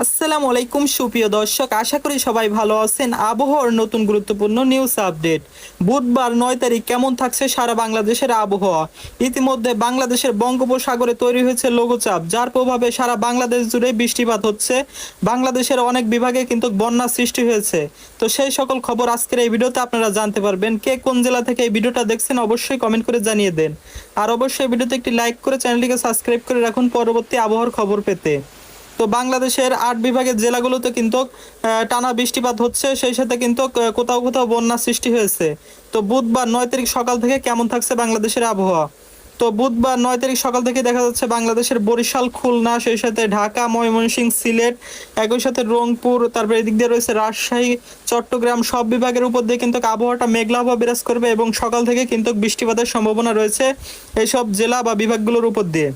আসসালামু আলাইকুম সুপ্রিয় দর্শক, আশা করি সবাই ভালো আছেন। আবহাওয়ার নতুন গুরুত্বপূর্ণ নিউজ আপডেট। বুধবার 9 তারিখ কেমন থাকছে সারা বাংলাদেশের আবহাওয়া। ইতিমধ্যে বাংলাদেশের বঙ্গোপসাগরে তৈরি হয়েছে লঘুচাপ, যার প্রভাবে সারা বাংলাদেশ জুড়ে বৃষ্টিপাত হচ্ছে। বাংলাদেশের অনেক বিভাগে কিন্তু বন্যা সৃষ্টি হয়েছে। তো সেই সকল খবর আজকের এই ভিডিওতে আপনারা জানতে পারবেন। কে কোন জেলা থেকে এই ভিডিওটা দেখছেন অবশ্যই কমেন্ট করে জানিয়ে দেন। আর অবশ্যই ভিডিওতে একটি লাইক করে চ্যানেলটিকে সাবস্ক্রাইব করে রাখুন পরবর্তী আবহাওয়ার খবর পেতে। তো বাংলাদেশের 8 বিভাগের জেলাগুলোতে কিন্তু টানা বৃষ্টিপাত হচ্ছে, সেই সাথে কিন্তু কোথাও কোথাও বন্যা সৃষ্টি হয়েছে। তো বুধবার 9 তারিখ সকাল থেকে কেমন থাকছে বাংলাদেশের আবহাওয়া। তো বুধবার 9 তারিখ সকাল থেকে দেখা যাচ্ছে বাংলাদেশের বরিশাল, খুলনা, সেই সাথে ঢাকা, ময়মনসিংহ, সিলেট, একই সাথে রংপুর, তারপরে এদিক দিয়ে রয়েছে রাজশাহী, চট্টগ্রাম, সব বিভাগের উপর দিয়ে কিন্তু আবহাওয়াটা মেঘলা আবহাওয়া বিরাজ করবে এবং সকাল থেকে কিন্তু বৃষ্টিপাতের সম্ভাবনা রয়েছে এইসব জেলা বা বিভাগগুলোর উপর দিয়ে।